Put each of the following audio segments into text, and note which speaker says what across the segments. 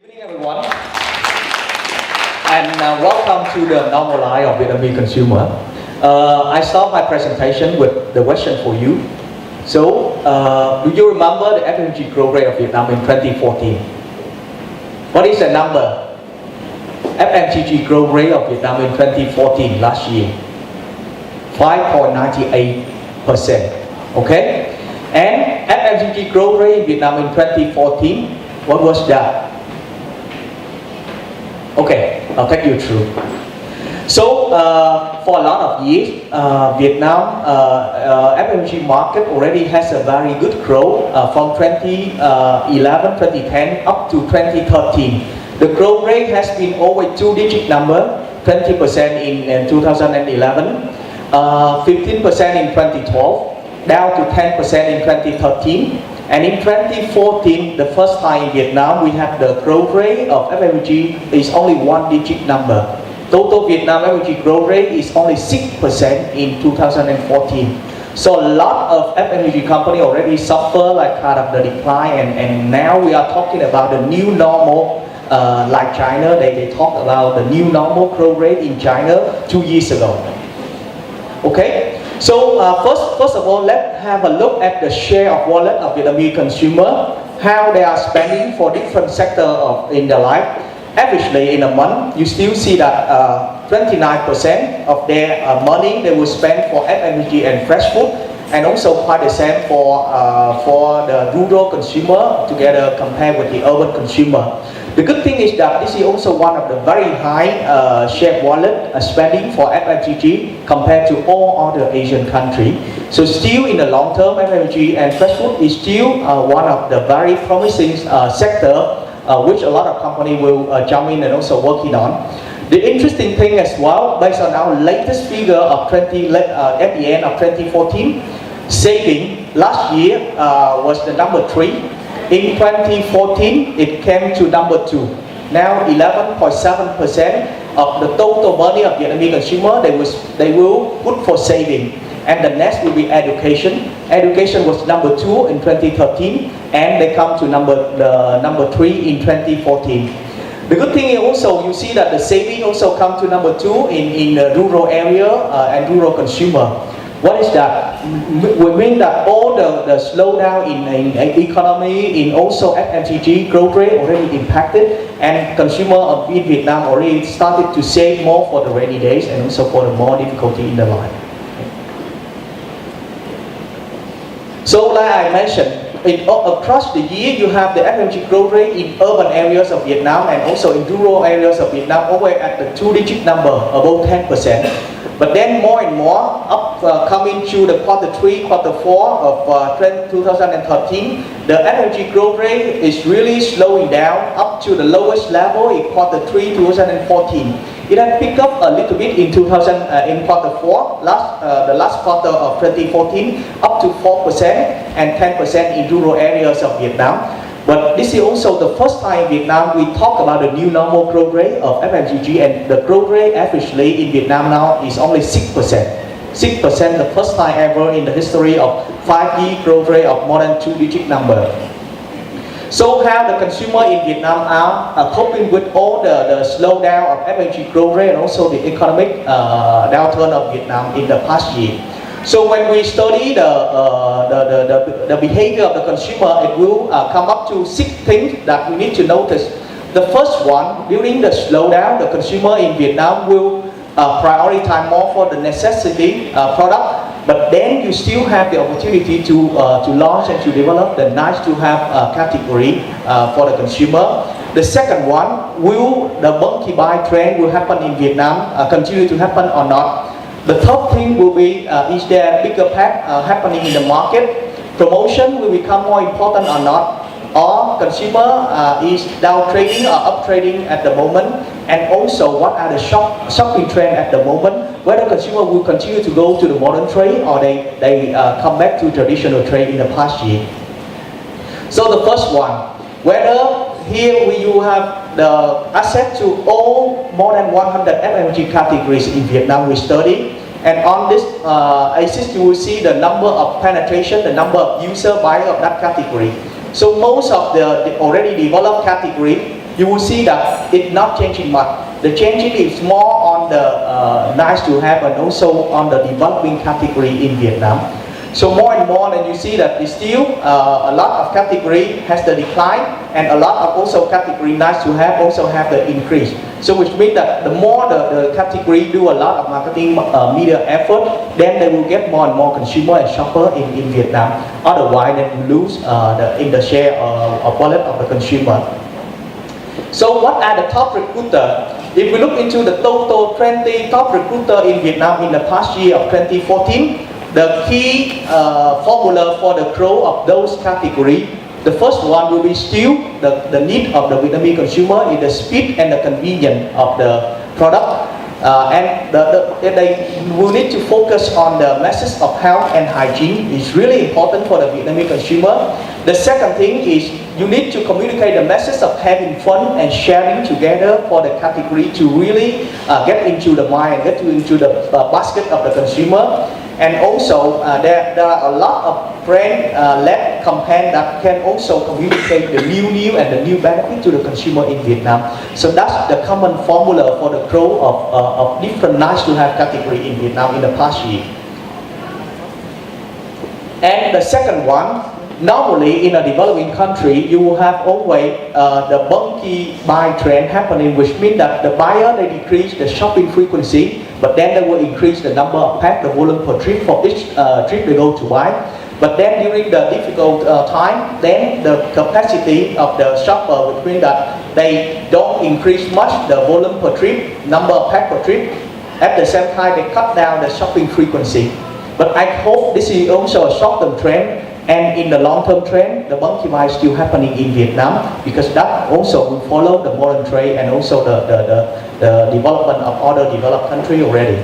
Speaker 1: Good evening, everyone, and welcome to the normal life of Vietnamese consumer. I start my presentation with the question for you. So, do you remember the FMCG growth rate of Vietnam in 2014? What is the number? FMCG growth rate of Vietnam in 2014, last year, 5.98%. Okay, and FMCG growth rate in Vietnam in 2014, what was that? Okay, I'll take you through. So, for a lot of years, Vietnam FMCG market already has a very good growth from 2011, 2010 up to 2013. The growth rate has been over two-digit number, 20% in 2011, 15% in 2012, down to 10% in 2013. And in 2014, the first time in Vietnam, we have the growth rate of FMCG is only one-digit number. Total Vietnam FMCG growth rate is only 6% in 2014. So a lot of FMCG company already suffer like kind of the decline, and now we are talking about the new normal. Like China, they talk about the new normal growth rate in China 2 years ago. Okay. So first of all, let's have a look at the share of wallet of Vietnamese consumer, how they are spending for different sectors in their life. Averagely in a month, you still see that 29% of their money they will spend for FMCG and fresh food, and also quite the same for the rural consumer together compared with the urban consumer. The good thing is that this is also one of the very high share wallet spending for FMCG compared to all other Asian countries. So still in the long term, FMCG and fresh food is still one of the very promising sector which a lot of companies will jump in and also working on. The interesting thing as well, based on our latest figure of at the end of 2014, saving last year was the number 3. In 2014, it came to number 2. Now 11.7% of the total money of Vietnamese consumer they will put for saving. And the next will be education. Education was number 2 in 2013, and they come to number 3 in 2014. The good thing is also you see that the saving also come to number 2 in the rural area and rural consumer. What is that? We mean that all the slowdown in economy, in also FMCG growth rate already impacted, and consumer in Vietnam already started to save more for the rainy days and also for the more difficulty in their life. So like I mentioned, across the year you have the FMCG growth rate in urban areas of Vietnam and also in rural areas of Vietnam always at the two-digit number, above 10%. But then more and more, coming to the quarter 3, quarter 4 of 2013, the FMCG growth rate is really slowing down up to the lowest level in quarter 3, 2014. It had picked up a little bit in quarter 4, the last quarter of 2014, up to 4% and 10% in rural areas of Vietnam. But this is also the first time in Vietnam we talk about the new normal growth rate of FMCG, and the growth rate averagely in Vietnam now is only 6%. 6%, the first time ever in the history of 5-year growth rate of more than two-digit number. So how the consumer in Vietnam are coping with all the slowdown of FMCG growth rate and also the economic downturn of Vietnam in the past year. So when we study the behavior of the consumer, it will come up to 6 things that we need to notice. The first one, during the slowdown, the consumer in Vietnam will prioritize more for the necessity product, but then you still have the opportunity to launch and to develop the nice to have category for the consumer. The second one, will the monkey buy trend will happen in Vietnam continue to happen or not? The third thing will be, is there bigger pack happening in the market? Promotion will become more important or not? Or consumer is down trading or up trading at the moment? And also, what are the shopping trend at the moment? Whether consumer will continue to go to the modern trade or they come back to traditional trade in the past year. So the first one, whether here you have the access to all more than 100 FMCG categories in Vietnam we study, and on this axis you will see the number of penetration, the number of user buyer of that category. So most of the already developed category you will see that it's not changing much. The changing is more on the nice to have and also on the developing category in Vietnam. So more and more, and you see that it's still a lot of category has the decline, and a lot of also category nice to have also have the increase. So which means that the more the category do a lot of marketing media effort, then they will get more and more consumer and shopper in Vietnam. Otherwise, they will lose in the share of wallet of the consumer. So what are the top recruiter? If we look into the total 20 top recruiter in Vietnam in the past year of 2014, the key formula for the growth of those categories, the first one will be still the need of the Vietnamese consumer is the speed and the convenience of the product. And they will need to focus on the message of health and hygiene. It's really important for the Vietnamese consumer. The second thing is you need to communicate the message of having fun and sharing together for the category to really get into the mind and get into the basket of the consumer. And also there are a lot of brand-led campaign that can also communicate the new and the new benefit to the consumer in Vietnam. So that's the common formula for the growth of different nice to have category in Vietnam in the past year. And the second one, normally in a developing country, you will have always the bulky buy trend happening, which means that the buyer, they decrease the shopping frequency, but then they will increase the number of pack, the volume per trip for each trip they go to buy. But then during the difficult time, then the capacity of the shopper, which means that they don't increase much the volume per trip, number of pack per trip. At the same time, they cut down the shopping frequency. But I hope this is also a short-term trend. And in the long-term trend, the bulky buy is still happening in Vietnam because that also will follow the modern trade and also the development of other developed countries already.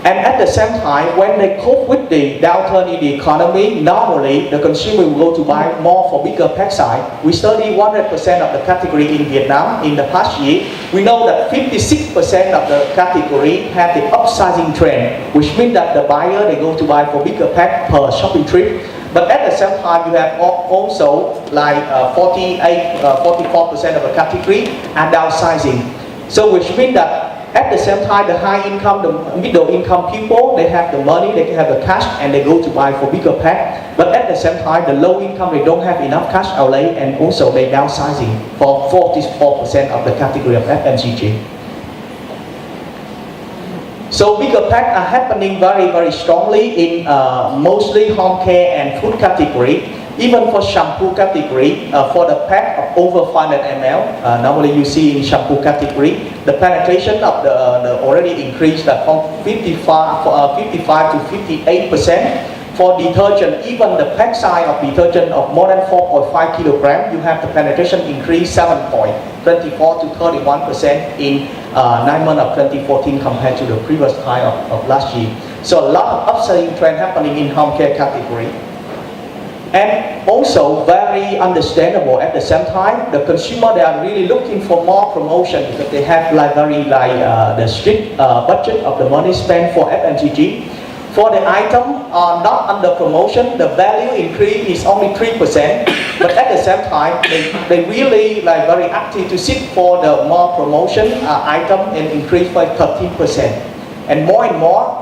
Speaker 1: And at the same time, when they cope with the downturn in the economy, normally the consumer will go to buy more for bigger pack size. We study 100% of the category in Vietnam in the past year. We know that 56% of the category have the upsizing trend, which means that the buyer, they go to buy for bigger pack per shopping trip. But at the same time, you have also like 44% of the category are downsizing. So which means that at the same time, the high income, the middle income people, they have the money, they have the cash, and they go to buy for bigger pack. But at the same time, the low income, they don't have enough cash outlay, and also they downsizing for 44% of the category of FMCG. So bigger pack are happening very, very strongly in mostly home care and food category. Even for shampoo category, for the pack of over 500 ml, normally you see in shampoo category, the penetration of the already increased from 55 to 58%. For detergent, even the pack size of detergent of more than 4.5 kilograms, you have the penetration increase 7.24 to 31% in 9 months of 2014 compared to the previous time of last year. So a lot of upselling trend happening in home care category. And also very understandable at the same time, the consumer, they are really looking for more promotion because they have the strict budget of the money spent for FMCG. For the item not under promotion, the value increase is only 3%, but at the same time, they really very active to seek for the more promotion item and increase by 13%. And more,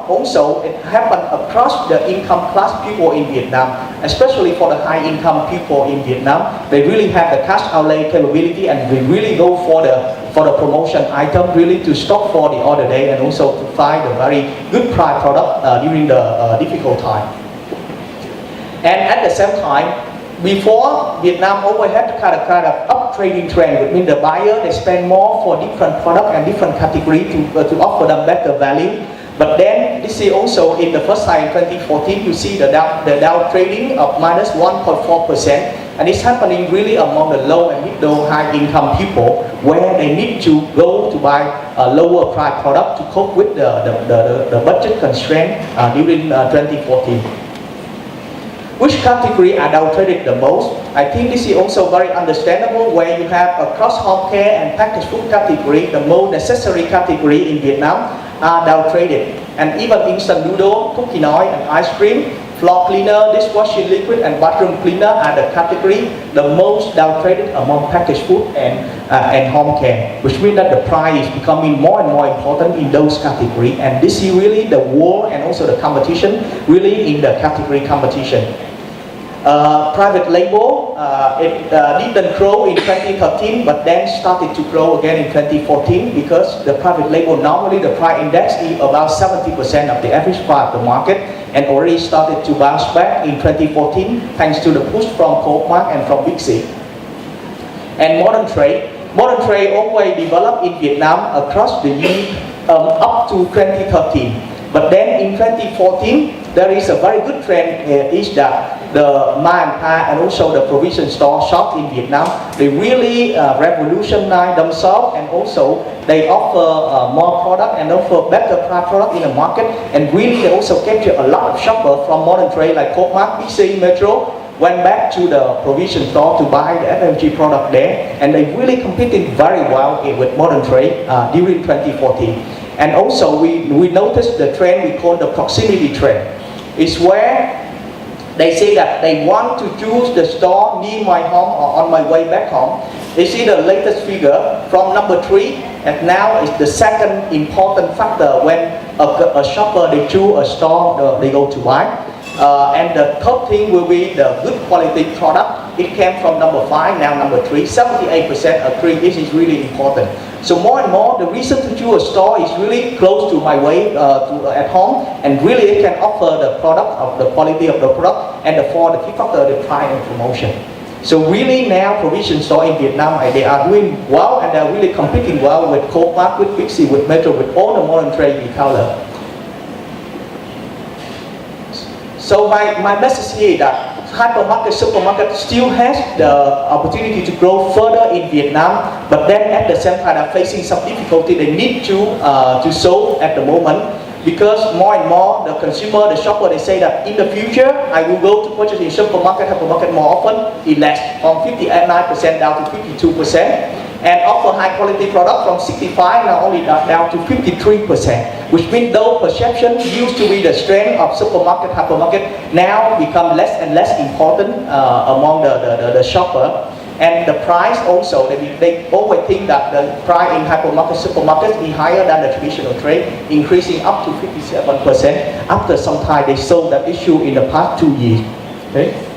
Speaker 1: also it happened across the income class people in Vietnam, especially for the high income people in Vietnam. They really have the cash outlay capability and they really go for the promotion item, really to stock for the order day and also to find a very good price product during the difficult time. And at the same time, before, Vietnam always had kind of up trading trend, which means the buyer, they spend more for different product and different category to offer them better value. But then this is also in the first time in 2014, you see the down trading of minus 1.4%, and it's happening really among the low and middle high income people, where they need to go to buy a lower price product to cope with the budget constraint during 2014. Which category are downtraded the most? I think this is also very understandable, where you have across home care and packaged food category, the most necessary category in Vietnam are downtraded. And even instant noodle, cooking oil and ice cream, Floor cleaner, dishwashing liquid, and bathroom cleaner are the category the most downtraded among packaged food and home care, which means that the price is becoming more and more important in those categories. And this is really the war and also the competition really in the category competition. Private label, it didn't grow in 2013, but then started to grow again in 2014 because the private label, normally the price index is about 70% of the average price of the market, and already started to bounce back in 2014 thanks to the push from Hoang and from Big C. And modern trade always developed in Vietnam across the year up to 2013. But then in 2014, there is a very good trend is that the Ma and Pa and also the provision store shop in Vietnam, they really revolutionize themselves, and also they offer more product and offer better price product in the market, and really they also capture a lot of shoppers from modern trade like Co-op, Big C, Metro, went back to the provision store to buy the FMG product there, and they really competed very well with modern trade during 2014. And also we noticed the trend we call the proximity trend. It's where they say that they want to choose the store near my home or on my way back home. They see the latest figure from number 3, and now it's the second important factor when a shopper they choose a store they go to buy. And the third thing will be the good quality product. It came from number 5, now number 3. 78% agree this is really important. So more and more, the reason to choose a store is really close to my way at home, and really it can offer the product of the quality of the product, and the key factor, the price and promotion. So really now provision store in Vietnam, they are doing well, and they are really competing well with Co-op, with Big C, with Metro, with all the modern trade retailer. So my message here is that hypermarket, supermarket still has the opportunity to grow further in Vietnam, but then at the same time are facing some difficulty they need to solve at the moment, because more and more the consumer, the shopper, they say that in the future I will go to purchase in supermarket, hypermarket more often, it less, from 59% down to 52%. And offer high quality product from 65 now only down to 53%, which means though perception used to be the strength of supermarket, hypermarket, now become less and less important among the shopper. And the price also, they always think that the price in hypermarket, supermarkets is higher than the traditional trade, increasing up to 57% after some time they solved that issue in the past 2 years. Okay?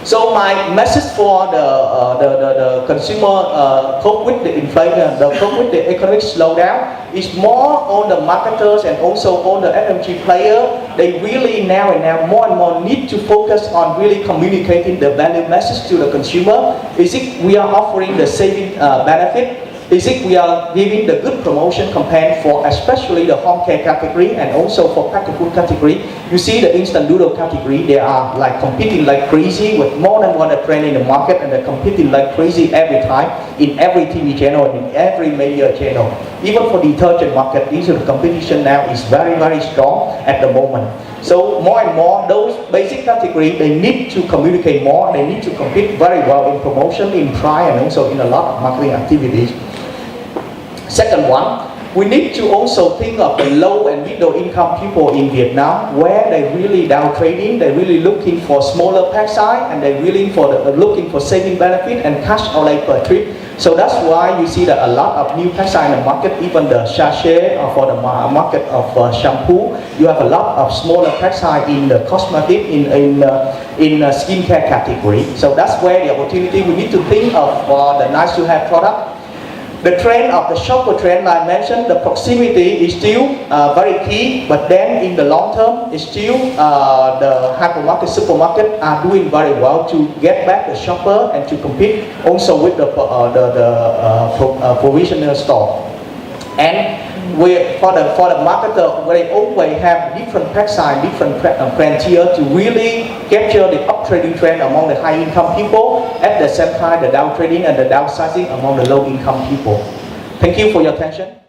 Speaker 1: So my message for the consumer cope with the inflation, cope with the economic slowdown is more on the marketers and also on the FMG player. They really now more and more need to focus on really communicating the value message to the consumer. Is it we are offering the saving benefit? Is it we are giving the good promotion campaign for especially the home care category and also for packaged food category? You see the instant noodle category, they are like competing like crazy with more than one trend in the market, and they're competing like crazy every time in every TV channel and in every media channel. Even for detergent market, this is the competition now is very, very strong at the moment. So more and more, those basic categories, they need to communicate more, they need to compete very well in promotion, in price, and also in a lot of marketing activities. Second one, we need to also think of the low and middle income people in Vietnam, where they really down trading, they're really looking for smaller pack size, and they're really looking for saving benefit and cash outlay per trip. So that's why you see that a lot of new pack size in the market, even the sachet for the market of shampoo, you have a lot of smaller pack size in the cosmetic, in skincare category. So that's where the opportunity we need to think of for the nice to have product. The trend of the shopper trend, like I mentioned, the proximity is still very key, but then in the long term, it's still the hypermarket, supermarket are doing very well to get back the shopper and to compete also with the provisional store. And for the marketer, they always have different pack size, different criteria to really capture the up-trading trend among the high-income people, at the same time the down-trading and the downsizing among the low-income people. Thank you for your attention.